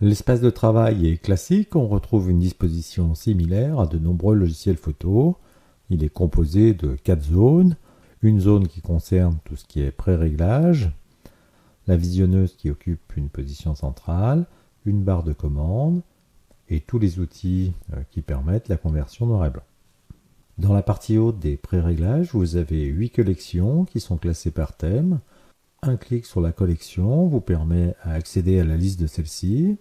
L'espace de travail est classique, on retrouve une disposition similaire à de nombreux logiciels photo. Il est composé de 4 zones. Une zone qui concerne tout ce qui est pré-réglage, la visionneuse qui occupe une position centrale, une barre de commande et tous les outils qui permettent la conversion noir et blanc. Dans la partie haute des pré-réglages, vous avez 8 collections qui sont classées par thème. Un clic sur la collection vous permet d'accéder à la liste de celle-ci.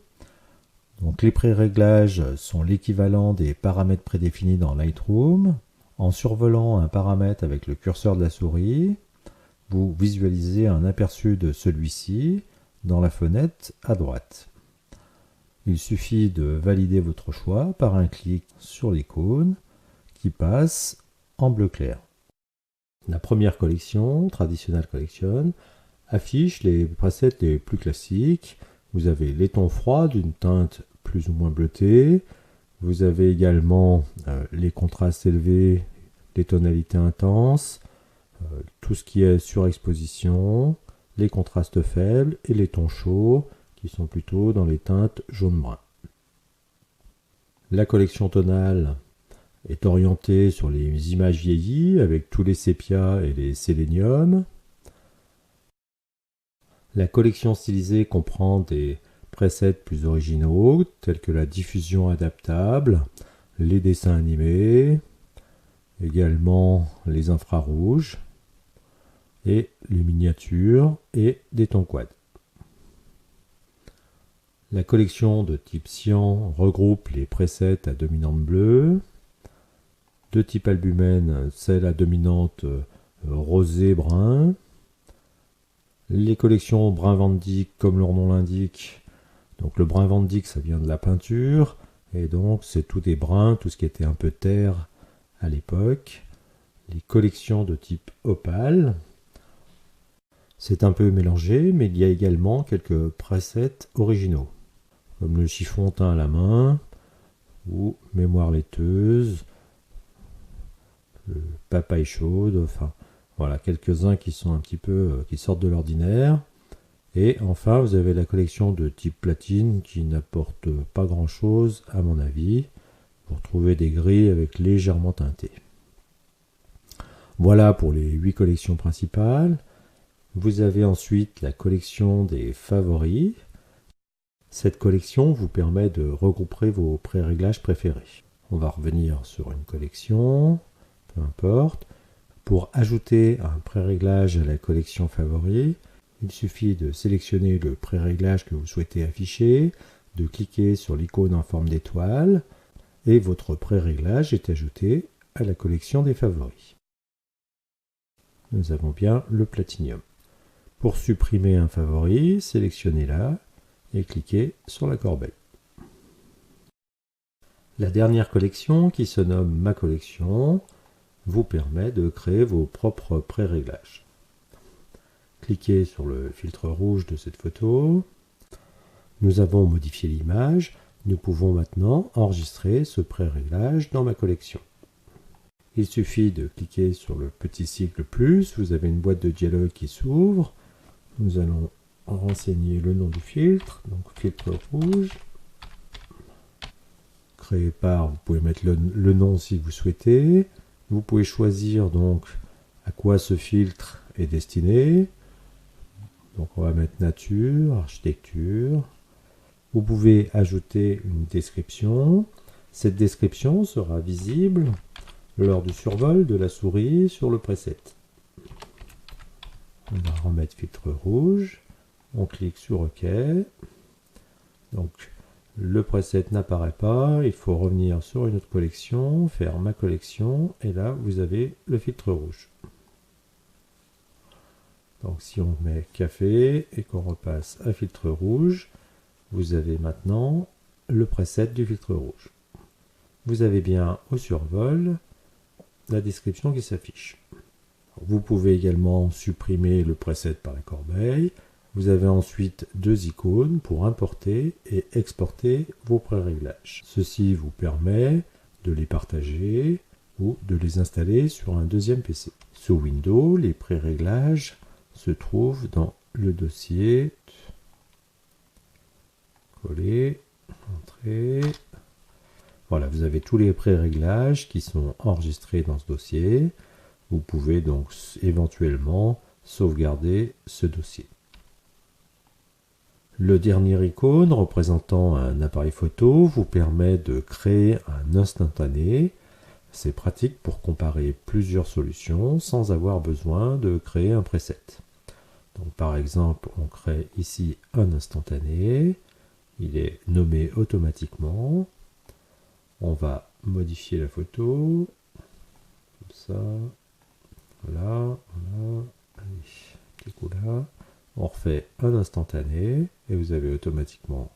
Donc les pré-réglages sont l'équivalent des paramètres prédéfinis dans Lightroom. En survolant un paramètre avec le curseur de la souris, vous visualisez un aperçu de celui-ci dans la fenêtre à droite. Il suffit de valider votre choix par un clic sur l'icône qui passe en bleu clair. La première collection, Traditional Collection, affiche les presets les plus classiques. Vous avez les tons froids d'une teinte plus ou moins bleutée. Vous avez également les contrastes élevés, les tonalités intenses, tout ce qui est surexposition, les contrastes faibles et les tons chauds qui sont plutôt dans les teintes jaune-brun. La collection tonale est orientée sur les images vieillies avec tous les sépias et les séléniums. La collection stylisée comprend des presets plus originaux tels que la diffusion adaptable, les dessins animés, également les infrarouges et les miniatures et des tons quad. La collection de type cyan regroupe les presets à dominante bleue. De type albumène, celle à dominante rosé-brun. Les collections brun Van Dyck, comme leur nom l'indique, donc le brun Van Dyck, ça vient de la peinture, et donc c'est tout des bruns, tout ce qui était un peu terre à l'époque. Les collections de type opale, c'est un peu mélangé, mais il y a également quelques presets originaux, comme le chiffon teint à la main, ou mémoire laiteuse, le papaye chaude, enfin voilà, quelques-uns qui sont un petit peu, qui sortent de l'ordinaire. Et enfin, vous avez la collection de type platine qui n'apporte pas grand-chose, à mon avis. Vous retrouvez des gris avec légèrement teintés. Voilà pour les 8 collections principales. Vous avez ensuite la collection des favoris. Cette collection vous permet de regrouper vos pré-réglages préférés. On va revenir sur une collection, peu importe. Pour ajouter un pré-réglage à la collection favoris, il suffit de sélectionner le pré-réglage que vous souhaitez afficher, de cliquer sur l'icône en forme d'étoile, et votre pré-réglage est ajouté à la collection des favoris. Nous avons bien le platinium. Pour supprimer un favori, sélectionnez-la et cliquez sur la corbeille. La dernière collection, qui se nomme Ma collection, vous permet de créer vos propres pré-réglages. Cliquez sur le filtre rouge de cette photo. Nous avons modifié l'image. Nous pouvons maintenant enregistrer ce pré-réglage dans ma collection. Il suffit de cliquer sur le petit cycle plus. Vous avez une boîte de dialogue qui s'ouvre. Nous allons renseigner le nom du filtre. Donc filtre rouge. Créé par, vous pouvez mettre le nom si vous souhaitez. Vous pouvez choisir donc à quoi ce filtre est destiné. Donc on va mettre nature, architecture. Vous pouvez ajouter une description. Cette description sera visible lors du survol de la souris sur le preset. On va remettre filtre rouge. On clique sur OK. Donc le preset n'apparaît pas, il faut revenir sur une autre collection, faire ma collection, et là vous avez le filtre rouge. Donc si on met café et qu'on repasse à filtre rouge, vous avez maintenant le preset du filtre rouge. Vous avez bien au survol la description qui s'affiche. Vous pouvez également supprimer le preset par la corbeille. Vous avez ensuite deux icônes pour importer et exporter vos pré-réglages. Ceci vous permet de les partager ou de les installer sur un deuxième PC. Sous Windows, les pré-réglages se trouvent dans le dossier coller, entrer. Voilà, vous avez tous les pré-réglages qui sont enregistrés dans ce dossier. Vous pouvez donc éventuellement sauvegarder ce dossier. Le dernier icône représentant un appareil photo vous permet de créer un instantané. C'est pratique pour comparer plusieurs solutions sans avoir besoin de créer un preset. Donc par exemple, on crée ici un instantané. Il est nommé automatiquement. On va modifier la photo. Comme ça. Voilà. Allez, petit coup là. On refait un instantané et vous avez automatiquement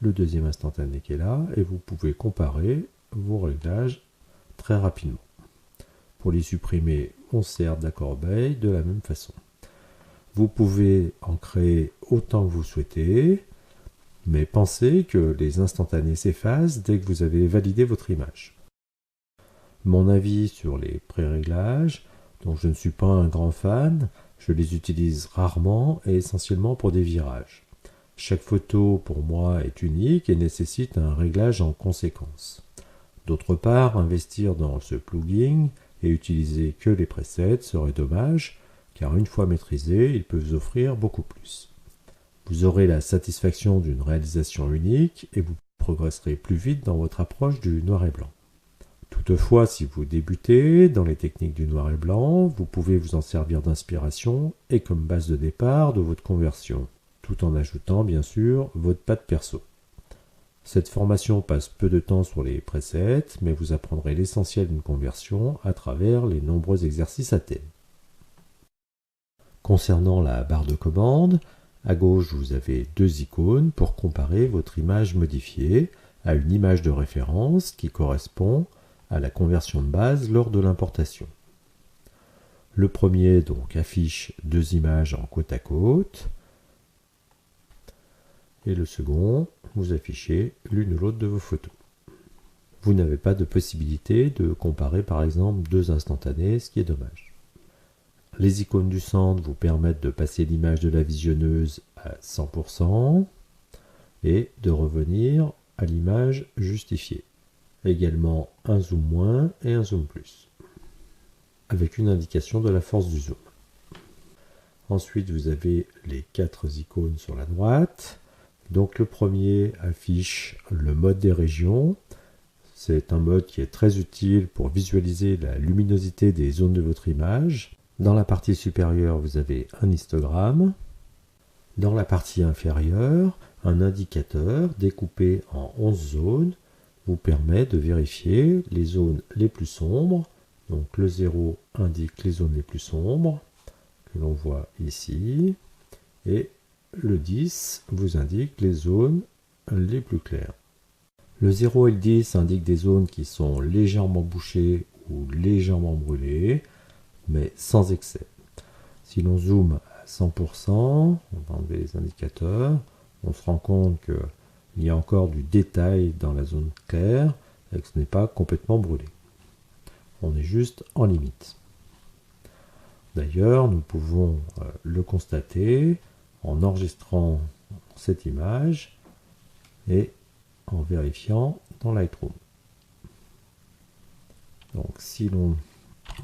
le deuxième instantané qui est là et vous pouvez comparer vos réglages très rapidement. Pour les supprimer, on sert de la corbeille de la même façon. Vous pouvez en créer autant que vous souhaitez, mais pensez que les instantanés s'effacent dès que vous avez validé votre image. Mon avis sur les pré-réglages, dont je ne suis pas un grand fan, je les utilise rarement et essentiellement pour des virages. Chaque photo pour moi est unique et nécessite un réglage en conséquence. D'autre part, investir dans ce plugin et utiliser que les presets serait dommage, car une fois maîtrisés, ils peuvent vous offrir beaucoup plus. Vous aurez la satisfaction d'une réalisation unique et vous progresserez plus vite dans votre approche du noir et blanc. Toutefois, si vous débutez dans les techniques du noir et blanc, vous pouvez vous en servir d'inspiration et comme base de départ de votre conversion, tout en ajoutant bien sûr votre patte perso. Cette formation passe peu de temps sur les presets, mais vous apprendrez l'essentiel d'une conversion à travers les nombreux exercices à thème. Concernant la barre de commande, à gauche vous avez deux icônes pour comparer votre image modifiée à une image de référence qui correspond à la conversion de base lors de l'importation. Le premier donc affiche deux images en côte à côte et le second vous affichez l'une ou l'autre de vos photos. Vous n'avez pas de possibilité de comparer par exemple deux instantanés, ce qui est dommage. Les icônes du centre vous permettent de passer l'image de la visionneuse à 100% et de revenir à l'image justifiée. Également un zoom moins et un zoom plus, avec une indication de la force du zoom. Ensuite, vous avez les quatre icônes sur la droite. Donc le premier affiche le mode des régions. C'est un mode qui est très utile pour visualiser la luminosité des zones de votre image. Dans la partie supérieure, vous avez un histogramme. Dans la partie inférieure, un indicateur découpé en 11 zones vous permet de vérifier les zones les plus sombres. Donc le 0 indique les zones les plus sombres, que l'on voit ici, et le 10 vous indique les zones les plus claires. Le 0 et le 10 indiquent des zones qui sont légèrement bouchées ou légèrement brûlées, mais sans excès. Si l'on zoome à 100%, on va enlever les indicateurs, on se rend compte qu'il y a encore du détail dans la zone claire et que ce n'est pas complètement brûlé. On est juste en limite. D'ailleurs, nous pouvons le constater en enregistrant cette image et en vérifiant dans Lightroom. Donc si l'on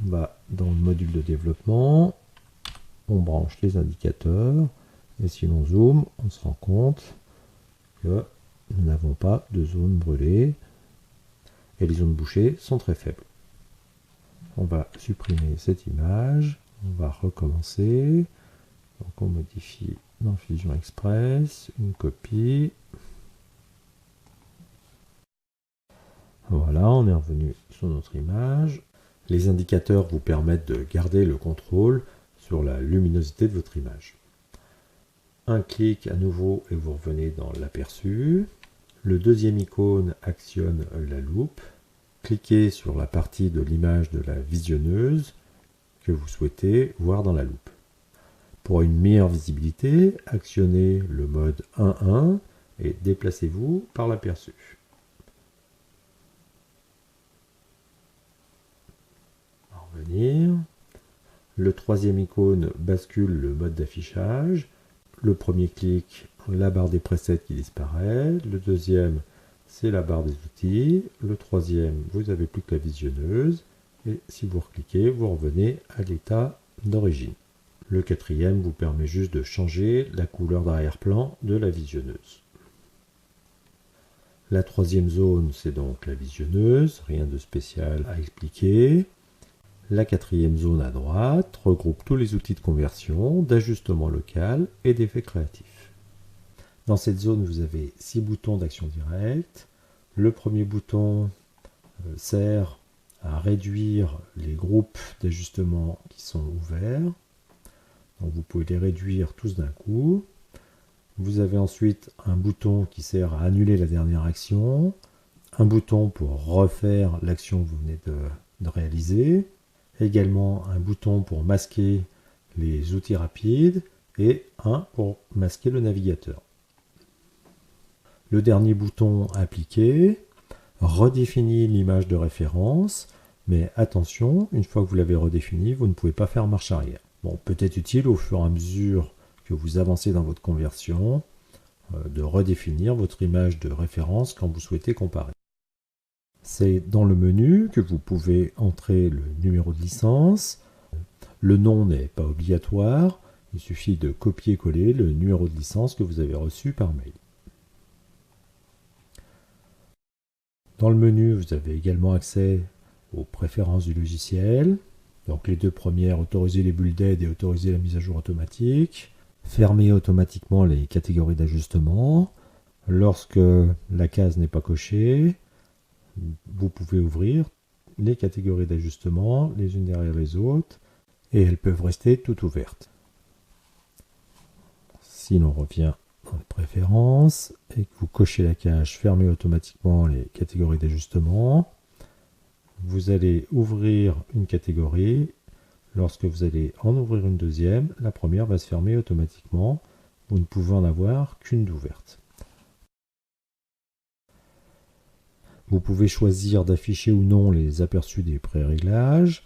va dans le module de développement, on branche les indicateurs et si l'on zoome, on se rend compte que nous n'avons pas de zone brûlée et les zones bouchées sont très faibles. On va supprimer cette image, on va recommencer. Donc on modifie dans Fusion Express, une copie. Voilà, on est revenu sur notre image. Les indicateurs vous permettent de garder le contrôle sur la luminosité de votre image. Un clic à nouveau et vous revenez dans l'aperçu. Le deuxième icône actionne la loupe. Cliquez sur la partie de l'image de la visionneuse que vous souhaitez voir dans la loupe. Pour une meilleure visibilité, actionnez le mode 1.1 et déplacez-vous par l'aperçu. Revenir. Le troisième icône bascule le mode d'affichage. le premier clic, la barre des presets qui disparaît. Le deuxième, c'est la barre des outils. Le troisième, vous n'avez plus que la visionneuse. Et si vous recliquez, vous revenez à l'état d'origine. Le quatrième vous permet juste de changer la couleur d'arrière-plan de la visionneuse. La troisième zone, c'est donc la visionneuse, rien de spécial à expliquer. La quatrième zone à droite regroupe tous les outils de conversion, d'ajustement local et d'effets créatifs. Dans cette zone, vous avez 6 boutons d'action directe. Le premier bouton sert à réduire les groupes d'ajustement qui sont ouverts. Donc vous pouvez les réduire tous d'un coup. Vous avez ensuite un bouton qui sert à annuler la dernière action, un bouton pour refaire l'action que vous venez de réaliser, également un bouton pour masquer les outils rapides et un pour masquer le navigateur. Le dernier bouton appliquer redéfinit l'image de référence, mais attention, une fois que vous l'avez redéfinie, vous ne pouvez pas faire marche arrière. Bon, peut-être utile au fur et à mesure que vous avancez dans votre conversion de redéfinir votre image de référence quand vous souhaitez comparer. C'est dans le menu que vous pouvez entrer le numéro de licence. Le nom n'est pas obligatoire, il suffit de copier-coller le numéro de licence que vous avez reçu par mail. Dans le menu, vous avez également accès aux préférences du logiciel. Donc les deux premières, autoriser les bulles d'aide et autoriser la mise à jour automatique. Fermer automatiquement les catégories d'ajustement. Lorsque la case n'est pas cochée, vous pouvez ouvrir les catégories d'ajustement les unes derrière les autres et elles peuvent rester toutes ouvertes. Si l'on revient dans les préférences et que vous cochez la case fermer automatiquement les catégories d'ajustement, vous allez ouvrir une catégorie. Lorsque vous allez en ouvrir une deuxième, la première va se fermer automatiquement. Vous ne pouvez en avoir qu'une d'ouverte. Vous pouvez choisir d'afficher ou non les aperçus des pré-réglages.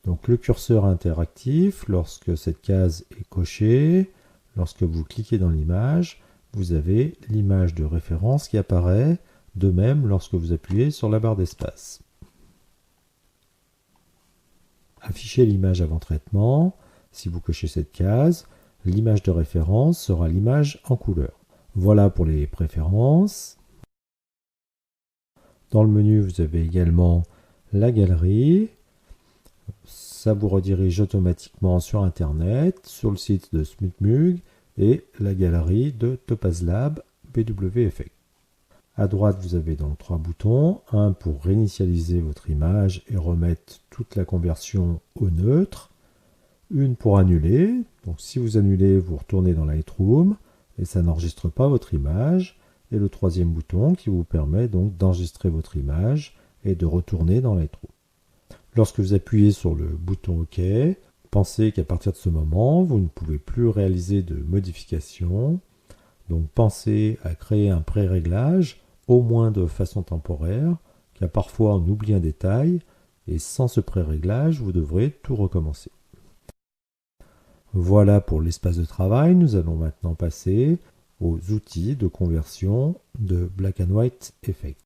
Donc le curseur interactif, lorsque cette case est cochée, lorsque vous cliquez dans l'image, vous avez l'image de référence qui apparaît, de même lorsque vous appuyez sur la barre d'espace. Afficher l'image avant traitement, si vous cochez cette case, l'image de référence sera l'image en couleur. Voilà pour les préférences. Dans le menu, vous avez également la galerie. Ça vous redirige automatiquement sur Internet, sur le site de SmutMug et la galerie de Topaz Lab BW Effect. À droite, vous avez donc 3 boutons. Un pour réinitialiser votre image et remettre toute la conversion au neutre. Une pour annuler. Donc si vous annulez, vous retournez dans Lightroom et ça n'enregistre pas votre image. Et le troisième bouton qui vous permet donc d'enregistrer votre image et de retourner dans Lightroom. Lorsque vous appuyez sur le bouton OK, pensez qu'à partir de ce moment, vous ne pouvez plus réaliser de modifications. Donc pensez à créer un pré-réglage, au moins de façon temporaire, car parfois on oublie un détail, et sans ce pré-réglage, vous devrez tout recommencer. Voilà pour l'espace de travail. Nous allons maintenant passer aux outils de conversion de Black and White Effect.